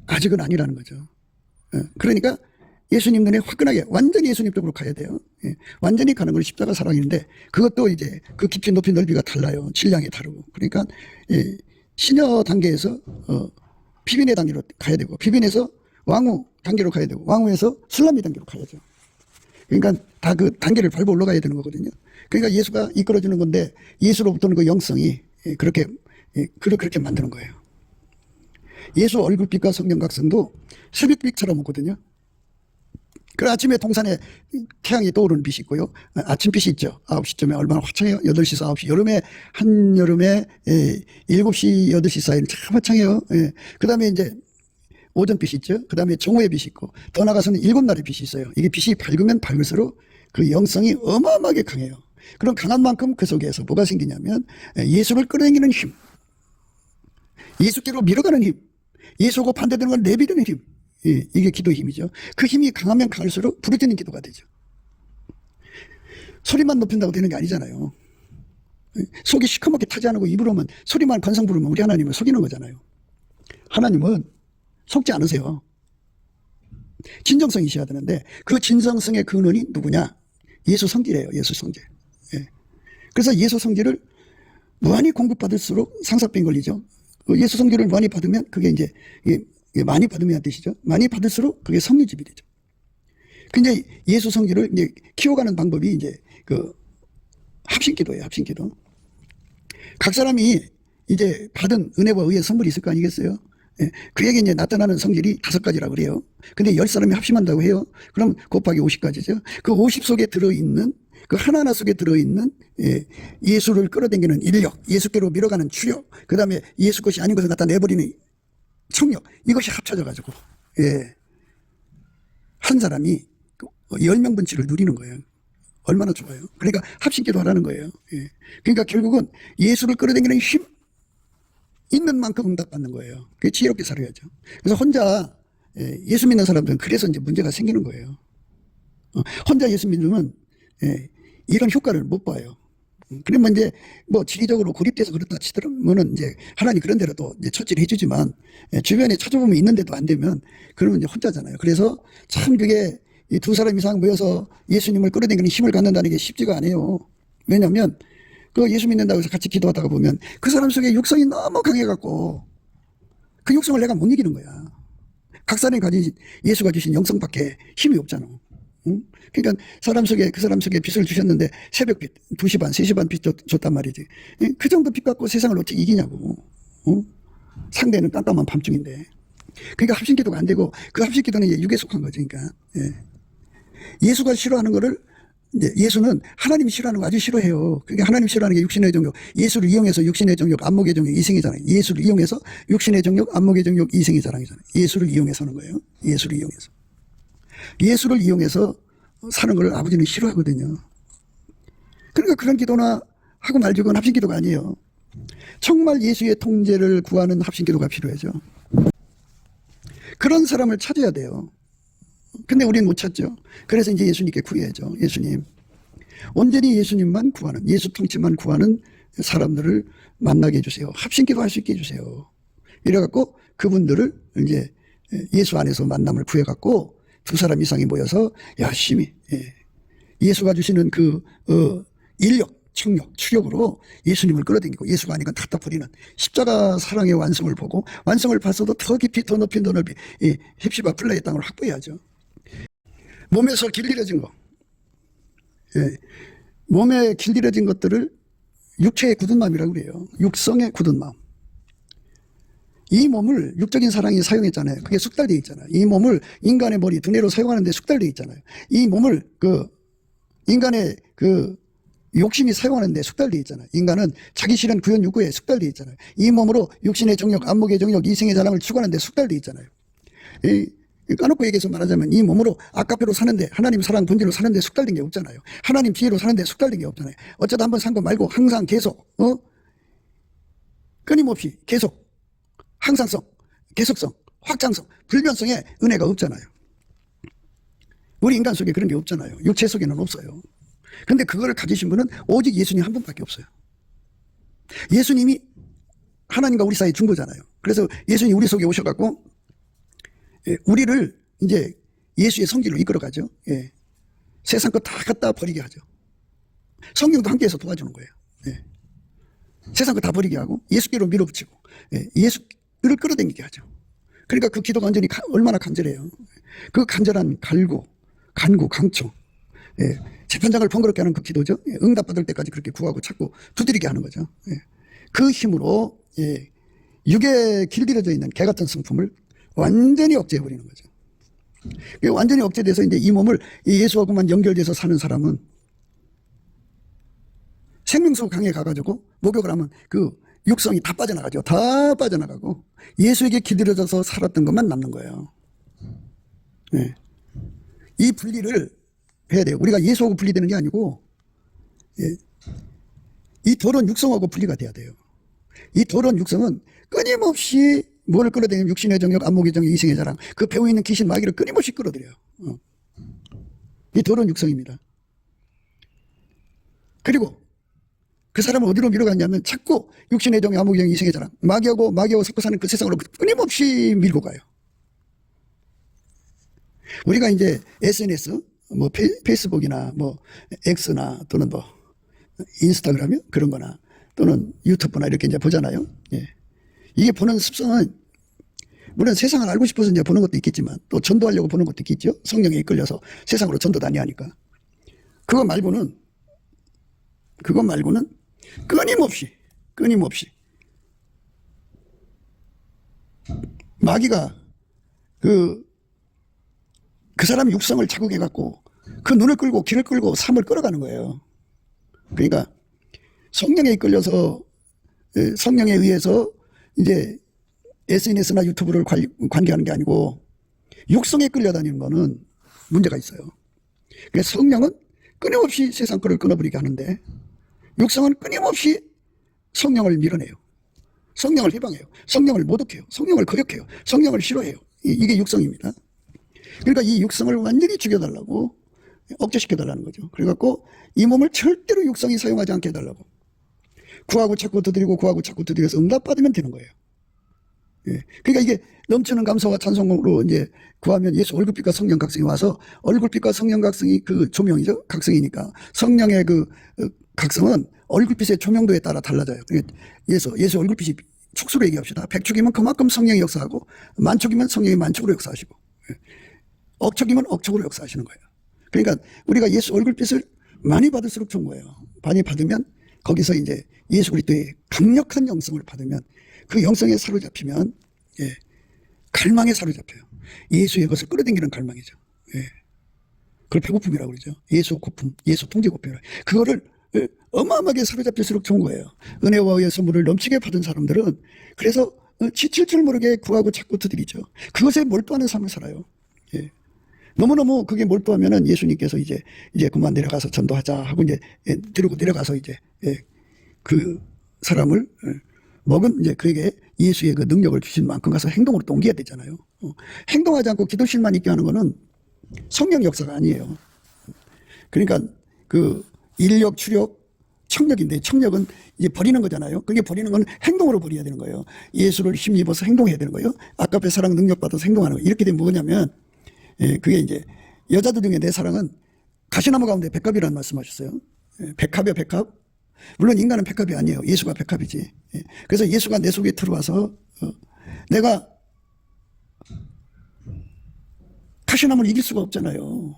아직은 아니라는 거죠. 그러니까 예수님 눈에 화끈하게 완전히 예수님 쪽으로 가야 돼요. 완전히 가는 건 십자가 사랑인데 그것도 이제 그 깊이 높이 넓이가 달라요. 질량이 다르고. 그러니까 시녀 단계에서 비빈의 단계로 가야 되고 비빈에서 왕후 단계로 가야 되고 왕후에서 술람미 단계로 가야죠. 그러니까 다 그 단계를 밟아 올라가야 되는 거거든요. 그러니까 예수가 이끌어주는 건데 예수로부터는 그 영성이 그렇게 만드는 거예요. 예수 얼굴빛과 성령 각성도 새벽빛처럼 오거든요. 그 아침에 동산에 태양이 떠오르는 빛이 있고요. 아침빛이 있죠. 9시쯤에 얼마나 화창해요. 8시에서 9시. 여름에, 한여름에 7시, 8시 사이는 참 화창해요. 그 다음에 이제 오전빛이 있죠. 그 다음에 정오의 빛이 있고 더 나가서는 7날의 빛이 있어요. 이게 빛이 밝으면 밝을수록 그 영성이 어마어마하게 강해요. 그럼 강한 만큼 그 속에서 뭐가 생기냐면 예수를 끌어당기는 힘, 예수께로 밀어가는 힘, 예수하고 반대되는 걸 내비두는 힘. 이게 기도의 힘이죠. 그 힘이 강하면 강할수록 부르짖는 기도가 되죠. 소리만 높인다고 되는 게 아니잖아요. 속이 시커멓게 타지 않고 입으로만 소리만 관성 부르면 우리 하나님을 속이는 거잖아요. 하나님은 속지 않으세요. 진정성이셔야 되는데 그 진정성의 근원이 누구냐? 예수 성질이에요. 예수 성질. 그래서 예수 성질을 무한히 공급받을수록 상사병 걸리죠. 예수 성질을 많이 받으면 그게 이제 많이 받으면 뜻이죠. 많이 받을수록 그게 성리집이 되죠. 근데 예수 성질을 이제 키워가는 방법이 이제 그 합심기도예요. 합심기도. 각 사람이 이제 받은 은혜와 의의 선물이 있을 거 아니겠어요? 그에게 이제 나타나는 성질이 5가지라고 그래요. 근데 10사람이 합심한다고 해요. 그럼 곱하기 50가지죠. 그 50 속에 들어있는 그 하나하나 속에 들어있는 예수를 끌어당기는 인력, 예수께로 밀어가는 추력, 그 다음에 예수 것이 아닌 것을 갖다 내버리는 청력, 이것이 합쳐져가지고 한 사람이 10명분치를 누리는 거예요. 얼마나 좋아요. 그러니까 합심기도 하라는 거예요. 그러니까 결국은 예수를 끌어당기는 힘, 있는 만큼 응답받는 거예요. 그게 지혜롭게 살아야죠. 그래서 혼자 예수 믿는 사람들은 그래서 이제 문제가 생기는 거예요. 혼자 예수 믿으면 이런 효과를 못 봐요. 그러면 이제 뭐 지리적으로 고립돼서 그렇다 치더라면은 이제 하나님 그런 대로 또 이제 처치를 해주지만 주변에 찾아보면 있는데도 안 되면 그러면 이제 혼자잖아요. 그래서 참 그게 이 두 사람 이상 모여서 예수님을 끌어당기는 힘을 갖는다는 게 쉽지가 않아요. 왜냐하면 그 예수 믿는다고 해서 같이 기도하다가 보면 그 사람 속에 육성이 너무 강해갖고 그 육성을 내가 못 이기는 거야. 각 사람이 가진 예수가 주신 영성밖에 힘이 없잖아. 응? 그러니까 그 사람 속에 빛을 주셨는데 새벽빛 2시 반 3시 반 빛 줬단 말이지. 그 정도 빛 갖고 세상을 어떻게 이기냐고. 상대는 깜깜한 밤중인데. 그러니까 합심기도가 안 되고 그 합심기도는 육에 속한 거지. 그러니까 예수가 싫어하는 거를 이제 예수는 하나님이 싫어하는 거 아주 싫어해요. 그러니까 하나님 싫어하는 게 육신의 정욕, 예수를 이용해서 육신의 정욕, 안목의 정욕, 이생의 자랑. 예수를 이용해서 육신의 정욕, 안목의 정욕, 이생의 자랑이잖아요. 예수를 이용해서 하는 거예요. 예수를 이용해서. 예수를 이용해서 사는 걸 아버지는 싫어하거든요. 그러니까 그런 기도나 하고 말지 그건 합심기도가 아니에요. 정말 예수의 통제를 구하는 합심기도가 필요하죠. 그런 사람을 찾아야 돼요. 근데 우리는 못 찾죠. 그래서 이제 예수님께 구해야죠. 예수님. 온전히 예수님만 구하는, 예수 통치만 구하는 사람들을 만나게 해주세요. 합심기도 할 수 있게 해주세요. 이래갖고 그분들을 이제 예수 안에서 만남을 구해갖고 두 사람 이상이 모여서 열심히 예수가 주시는 그 인력, 청력, 추력으로 예수님을 끌어당기고 예수가 아니건 답답버리는 십자가 사랑의 완성을 보고 완성을 봤어도 더 깊이 더 높이 더 넓이 헵시바 플라의 땅을 확보해야죠. 몸에서 길들여진 거, 몸에 길들여진 것들을 육체의 굳은 마음이라고 그래요. 육성의 굳은 마음. 이 몸을 육적인 사랑이 사용했잖아요. 그게 숙달되어 있잖아요. 이 몸을 인간의 머리, 두뇌로 사용하는데 숙달되어 있잖아요. 이 몸을 인간의 욕심이 사용하는데 숙달되어 있잖아요. 인간은 자기 실현 구현 욕구에 숙달되어 있잖아요. 이 몸으로 육신의 정욕, 안목의 정욕, 이생의 자랑을 추구하는데 숙달되어 있잖아요. 까놓고 얘기해서 말하자면 이 몸으로 아까페로 사는데 하나님 사랑 본질로 사는데 숙달된 게 없잖아요. 하나님 지혜로 사는데 숙달된 게 없잖아요. 어쩌다 한번 산 거 말고 항상 계속 끊임없이 계속 항상성, 계속성, 확장성, 불변성의 은혜가 없잖아요. 우리 인간 속에 그런 게 없잖아요. 육체 속에는 없어요. 근데 그걸 가지신 분은 오직 예수님 한 분밖에 없어요. 예수님이 하나님과 우리 사이에 준 거잖아요. 그래서 예수님이 우리 속에 오셔갖고 우리를 이제 예수의 성질로 이끌어가죠. 세상 거 다 갖다 버리게 하죠. 성경도 함께해서 도와주는 거예요. 세상 거 다 버리게 하고 예수께로 밀어붙이고 예수를 끌어당기게 하죠. 그러니까 그 기도가 완전히 얼마나 간절해요. 그 간절한 간구, 강청, 재판장을 번거롭게 하는 그 기도죠. 응답받을 때까지 그렇게 구하고 찾고 두드리게 하는 거죠. 그 힘으로 육에 길들여져 있는 개 같은 성품을 완전히 억제해버리는 거죠. 완전히 억제돼서 이제 이 몸을 예수하고만 연결돼서 사는 사람은 생명성 강에 가가지고 목욕을 하면 그 육성이 다 빠져나가죠. 다 빠져나가고 예수에게 길들여져서 살았던 것만 남는 거예요. 이 분리를 해야 돼요. 우리가 예수하고 분리되는 게 아니고 이 더러운 육성하고 분리가 돼야 돼요. 이 더러운 육성은 끊임없이 뭘 끌어들이면 육신의 정욕, 안목의 정욕, 이생의 자랑, 그 배우 있는 귀신 마귀를 끊임없이 끌어들여요. 이 더러운 육성입니다. 그리고 그 사람을 어디로 밀어갔냐면 자꾸 육신의 정욕, 안목의 정욕, 이생의 자랑, 마귀하고 섞고 사는 그 세상으로 끊임없이 밀고 가요. 우리가 이제 SNS, 뭐 페이스북이나 뭐 X나 또는 뭐 인스타그램이요? 그런 거나 또는 유튜브나 이렇게 이제 보잖아요. 이게 보는 습성은 물론 세상을 알고 싶어서 이제 보는 것도 있겠지만 또 전도하려고 보는 것도 있겠죠. 성령에 이끌려서 세상으로 전도 다니니까. 그거 말고는 끊임없이 마귀가 그 사람 육성을 자극해갖고 그 눈을 끌고 귀를 끌고 삶을 끌어가는 거예요. 그러니까 성령에 이끌려서 성령에 의해서 이제 SNS나 유튜브를 관계하는 게 아니고 육성에 끌려다니는 거는 문제가 있어요. 그래서 성령은 끊임없이 세상 거를 끊어버리게 하는데 육성은 끊임없이 성령을 밀어내요. 성령을 해방해요. 성령을 모독해요. 성령을 거역해요. 성령을 싫어해요. 이게 육성입니다. 그러니까 이 육성을 완전히 죽여달라고 억제시켜달라는 거죠. 그래갖고 이 몸을 절대로 육성이 사용하지 않게 해달라고. 구하고 자꾸 두드리고 구하고 자꾸 두드려서 응답받으면 되는 거예요. 예. 그러니까 이게 넘치는 감사와 찬송으로 이제 구하면 예수 얼굴빛과 성령 각성이 와서 얼굴빛과 성령 각성이 그 조명이죠. 각성이니까 성령의 그 각성은 얼굴빛의 조명도에 따라 달라져요. 예수 얼굴빛이 축수로 얘기합시다. 100축이면 그만큼 성령이 역사하고 만축이면 성령이 만축으로 역사하시고 억척이면 억척으로 역사하시는 거예요. 그러니까 우리가 예수 얼굴빛을 많이 받을수록 좋은 거예요. 많이 받으면 거기서 이제 예수 그리스도의 강력한 영성을 받으면 그 영성에 사로잡히면 갈망에 사로잡혀요. 예수의 것을 끌어당기는 갈망이죠. 그걸 배고픔이라고 그러죠. 예수 고품, 예수 통제 고품. 그거를 어마어마하게 사로잡힐수록 좋은 거예요. 은혜와 의의 선물을 넘치게 받은 사람들은 그래서 지칠 줄 모르게 구하고 자꾸 두드리죠. 그것에 몰두하는 삶을 살아요. 너무너무 그게 몰두하면은 예수님께서 이제 그만 내려가서 전도하자 하고 이제 들고 내려가서 이제 그 사람을 먹은 이제 그에게 예수의 그 능력을 주신 만큼 가서 행동으로 또 옮겨야 되잖아요. 행동하지 않고 기도실만 있게 하는 거는 성령 역사가 아니에요. 그러니까 그 인력, 추력, 청력인데 청력은 이제 버리는 거잖아요. 그게 버리는 건 행동으로 버려야 되는 거예요. 예수를 힘입어서 행동해야 되는 거예요. 아까의 사랑 능력 받아서 행동하는 거예요. 이렇게 되면 뭐냐면 그게 이제 여자들 중에 내 사랑은 가시나무 가운데 백합이라는 말씀하셨어요. 백합이야 백합. 물론 인간은 백합이 아니에요. 예수가 백합이지. 그래서 예수가 내 속에 들어와서 내가 가시나무를 이길 수가 없잖아요.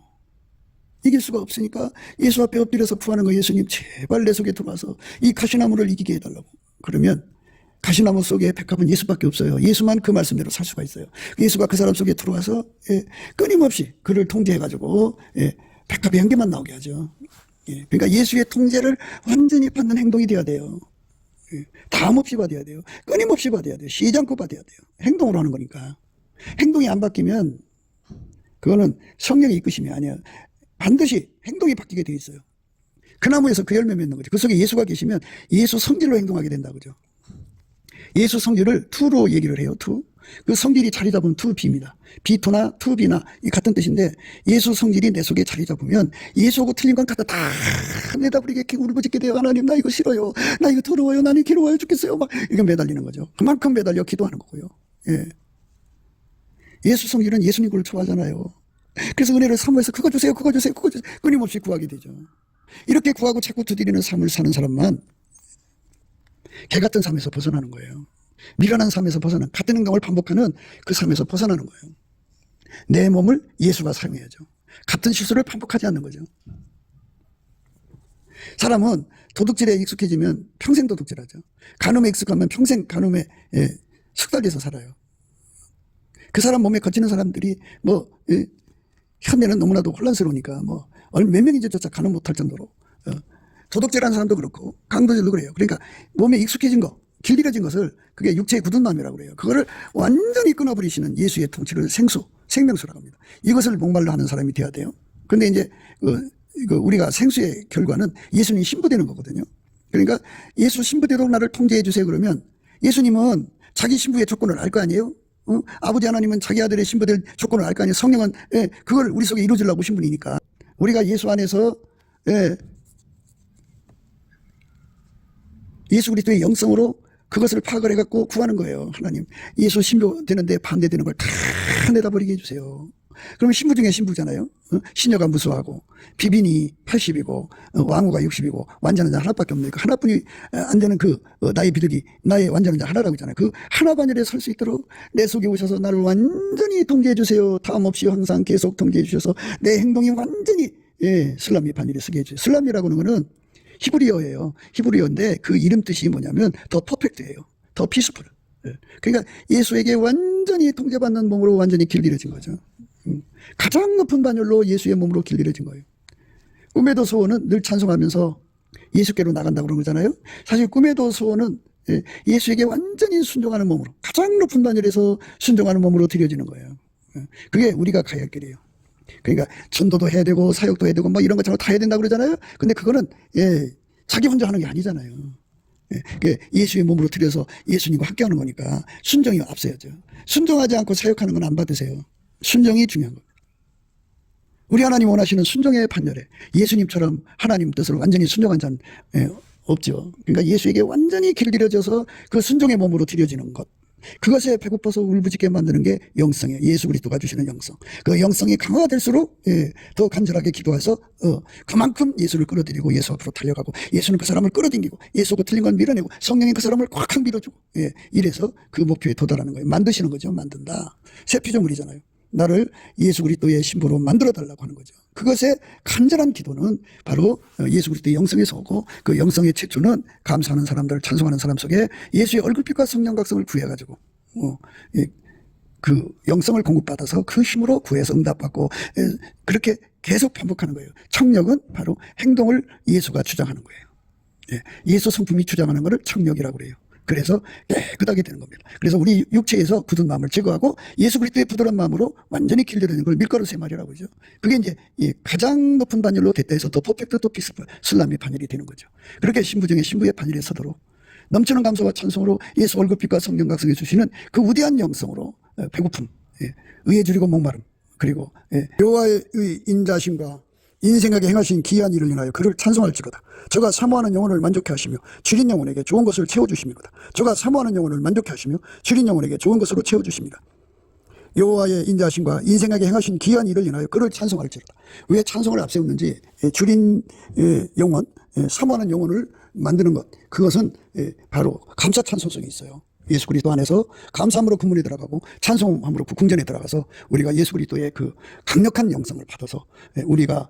이길 수가 없으니까 예수 앞에 엎드려서 구하는 거. 예수님 제발 내 속에 들어와서 이 가시나무를 이기게 해달라고. 그러면 가시나무 속에 백합은 예수밖에 없어요. 예수만 그 말씀대로 살 수가 있어요. 예수가 그 사람 속에 들어와서 끊임없이 그를 통제해가지고 백합이 한 개만 나오게 하죠. 그러니까 예수의 통제를 완전히 받는 행동이 돼야 돼요. 다음 없이 받아야 돼요. 끊임없이 받아야 돼요. 쉬지 않고 받아야 돼요. 행동으로 하는 거니까. 행동이 안 바뀌면 그거는 성령의 이끄심이 아니에요. 반드시 행동이 바뀌게 돼 있어요. 그 나무에서 그 열매 맺는 거죠. 그 속에 예수가 계시면 예수 성질로 행동하게 된다 그죠. 예수 성질을 투로 얘기를 해요. 투. 그 성질이 자리 잡으면 투비입니다. 비투나 투비나 이 같은 뜻인데 예수 성질이 내 속에 자리 잡으면 예수하고 틀린 건 갖다 다 내다버리게 이렇게 울부짖게 돼요. 하나님 나 이거 싫어요. 나 이거 더러워요. 나는 괴로워요 죽겠어요. 막 이거 매달리는 거죠. 그만큼 매달려 기도하는 거고요. 예수 성질은 예수님 걸 좋아하잖아요. 그래서 은혜를 사모해서 그거 주세요. 그거 주세요. 그거 주세요. 끊임없이 구하게 되죠. 이렇게 구하고 자꾸 두드리는 삶을 사는 사람만 개 같은 삶에서 벗어나는 거예요. 미련한 삶에서 벗어나는, 같은 행동을 반복하는 그 삶에서 벗어나는 거예요. 내 몸을 예수가 사용해야죠. 같은 실수를 반복하지 않는 거죠. 사람은 도둑질에 익숙해지면 평생 도둑질하죠. 간음에 익숙하면 평생 간음에 숙달돼서 살아요. 그 사람 몸에 거치는 사람들이 현대는 너무나도 혼란스러우니까 몇 명인지조차 간음 못할 정도로 도둑질하는 사람도 그렇고 강도질도 그래요. 그러니까 몸에 익숙해진 거, 길들여진 것을 그게 육체의 굳은 마음이라고 그래요. 그거를 완전히 끊어버리시는 예수의 통치를 생명수라고 합니다. 이것을 목말라 하는 사람이 돼야 돼요. 그런데 이제 우리가 생수의 결과는 예수님이 신부되는 거거든요. 그러니까 예수 신부대로 나를 통제해 주세요 그러면 예수님은 자기 신부의 조건을 알 거 아니에요? 아버지 하나님은 자기 아들의 신부될 조건을 알 거 아니에요? 성령은 그걸 우리 속에 이루어지려고 오신 분이니까. 우리가 예수 안에서 예수 그리스도의 영성으로 그것을 파악을 해갖고 구하는 거예요. 하나님 예수 신부 되는데 반대되는 걸 다 내다버리게 해주세요. 그러면 신부 중에 신부잖아요. 시녀가 무수하고 비빈이 80이고 왕후가 60이고 완전한 자 하나밖에 없는 그 하나뿐이 안 되는 나의 비둘기 나의 완전한 자 하나라고 있잖아요. 그 하나 반열에 설 수 있도록 내 속에 오셔서 나를 완전히 통제해 주세요. 다음 없이 항상 계속 통제해 주셔서 내 행동이 완전히 슬라미 반열에 서게 해주세요. 슬라미라고 하는 거는 히브리어예요. 히브리어인데 그 이름 뜻이 뭐냐면 더 퍼펙트예요. 더 피스풀. 그러니까 예수에게 완전히 통제받는 몸으로 완전히 길들여진 거죠. 가장 높은 반열로 예수의 몸으로 길들여진 거예요. 꿈에도 소원은 늘 찬송하면서 예수께로 나간다고 그런 거잖아요. 사실 꿈에도 소원은 예수에게 완전히 순종하는 몸으로 가장 높은 반열에서 순종하는 몸으로 드려지는 거예요. 그게 우리가 가야 할 길이에요. 그러니까 전도도 해야 되고 사역도 해야 되고 이런 것처럼 다 해야 된다고 그러잖아요. 근데 그거는 자기 혼자 하는 게 아니잖아요. 예수의 몸으로 들여서 예수님과 함께하는 거니까 순종이 앞서야죠. 순종하지 않고 사역하는 건 안 받으세요. 순종이 중요한 겁니다. 우리 하나님 원하시는 순종의 판결에 예수님처럼 하나님 뜻을 완전히 순종한 자는 없죠. 그러니까 예수에게 완전히 길들여져서 그 순종의 몸으로 들여지는 것. 그것에 배고파서 울부짖게 만드는 게 영성이에요. 예수 그리스도가 주시는 영성. 그 영성이 강화가 될수록 더 간절하게 기도해서 그만큼 예수를 끌어들이고 예수 앞으로 달려가고 예수는 그 사람을 끌어당기고 예수가 틀린 건 밀어내고 성령이 그 사람을 꽉꽉 밀어주고 이래서 그 목표에 도달하는 거예요. 만드시는 거죠. 만든다. 새 피조물이잖아요. 나를 예수 그리스도의 신부로 만들어달라고 하는 거죠. 그것의 간절한 기도는 바로 예수 그리스도의 영성에서 오고 그 영성의 최초는 감사하는 사람들, 찬송하는 사람 속에 예수의 얼굴빛과 성령 각성을 구해가지고 그 영성을 공급받아서 그 힘으로 구해서 응답받고 그렇게 계속 반복하는 거예요. 청력은 바로 행동을 예수가 주장하는 거예요. 예수 성품이 주장하는 것을 청력이라고 그래요. 그래서 깨끗하게 되는 겁니다. 그래서 우리 육체에서 굳은 마음을 제거하고 예수 그리스도의 부드러운 마음으로 완전히 길들여지는 걸 밀가루 세 마리라고 그러죠. 그게 이제 가장 높은 반열로 됐다 해서 더 퍼펙트 더 피스풀 슬람의 반열이 되는 거죠. 그렇게 신부 중에 신부의 반열에 서도록 넘치는 감사와 찬송으로 예수 얼굴빛과 성령 각성해 주시는 그 우대한 영성으로 배고픔, 의에 줄이고 목마름, 그리고 여호와의 인자심과 인생에게 행하신 기이한 일을 인하여 그를 찬송할지로다. 저가 사모하는 영혼을 만족해 하시며 줄인 영혼에게 좋은 것을 채워주십니다. 저가 사모하는 영혼을 만족해 하시며 줄인 영혼에게 좋은 것으로 채워주십니다. 여호와의 인자하심과 인생에게 행하신 기이한 일을 인하여 그를 찬송할지로다. 왜 찬송을 앞세우는지 줄인 영혼, 사모하는 영혼을 만드는 것, 그것은 바로 감사 찬송성이 있어요. 예수 그리스도 안에서 감사함으로 그 문에 들어가고 찬송함으로 그 궁전에 들어가서 우리가 예수 그리스도의 그 강력한 영성을 받아서 우리가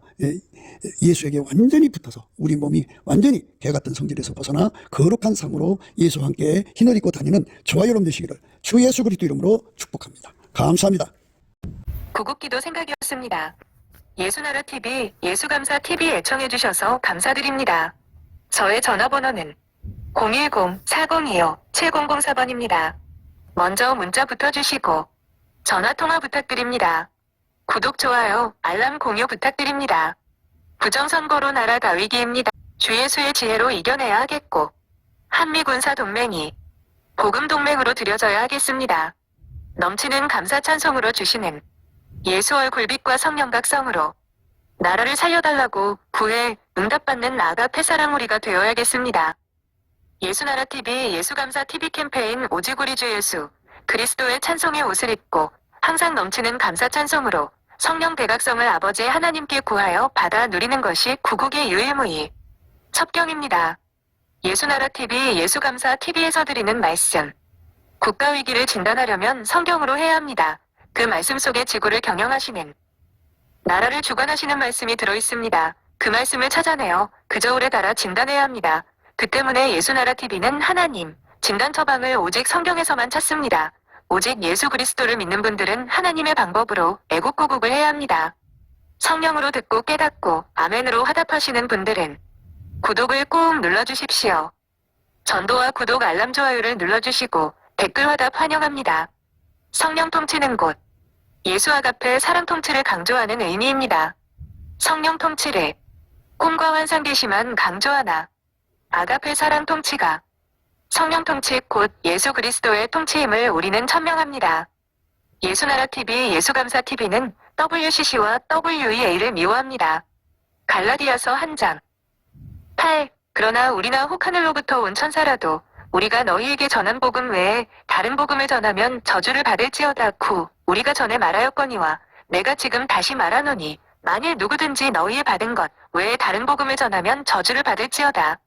예수에게 완전히 붙어서 우리 몸이 완전히 개 같은 성질에서 벗어나 거룩한 삶으로 예수와 함께 흰옷 입고 다니는 저와 여러분 되시기를 주 예수 그리스도 이름으로 축복합니다. 감사합니다. 구국기도 생각이었습니다. 예수나라 TV, 예수감사 TV 애청해 주셔서 감사드립니다. 저의 전화번호는 010-402-7004번입니다. 먼저 문자 붙어주시고 전화통화 부탁드립니다. 구독, 좋아요, 알람 공유 부탁드립니다. 부정선거로 나라 다위기입니다. 주 예수의 지혜로 이겨내야 하겠고 한미군사동맹이 복음동맹으로 들여져야 하겠습니다. 넘치는 감사 찬송으로 주시는 예수 얼굴빛과 성령 각성으로 나라를 살려달라고 구해 응답받는 아가페 사랑 우리가 되어야겠습니다. 예수나라 TV, 예수감사 TV 캠페인 오직 우리 주 예수 그리스도의 찬송의 옷을 입고 항상 넘치는 감사 찬송으로 성령 대각성을 아버지 하나님께 구하여 받아 누리는 것이 구국의 유일무이 첩경입니다. 예수나라 TV, 예수감사 TV에서 드리는 말씀. 국가위기를 진단하려면 성경으로 해야 합니다. 그 말씀 속에 지구를 경영하시는 나라를 주관하시는 말씀이 들어있습니다. 그 말씀을 찾아내어 그 저울에 달아 진단해야 합니다. 그 때문에 예수나라 TV는 하나님, 진단 처방을 오직 성경에서만 찾습니다. 오직 예수 그리스도를 믿는 분들은 하나님의 방법으로 애국구국을 해야 합니다. 성령으로 듣고 깨닫고 아멘으로 화답하시는 분들은 구독을 꾹 눌러주십시오. 전도와 구독 알람 좋아요를 눌러주시고 댓글 화답 환영합니다. 성령 통치는 곳 예수 아가페 사랑 통치를 강조하는 의미입니다. 성령 통치를 꿈과 환상 계시만 강조하나 아가페 사랑 통치가 성령 통치 곧 예수 그리스도의 통치임을 우리는 천명합니다. 예수나라 TV, 예수감사 TV는 WCC와 WEA를 미워합니다. 갈라디아서 1장 8. 그러나 우리나 혹 하늘로부터 온 천사라도 우리가 너희에게 전한 복음 외에 다른 복음을 전하면 저주를 받을지어다. 9. 우리가 전에 말하였거니와 내가 지금 다시 말하노니 만일 누구든지 너희의 받은 것 외에 다른 복음을 전하면 저주를 받을지어다.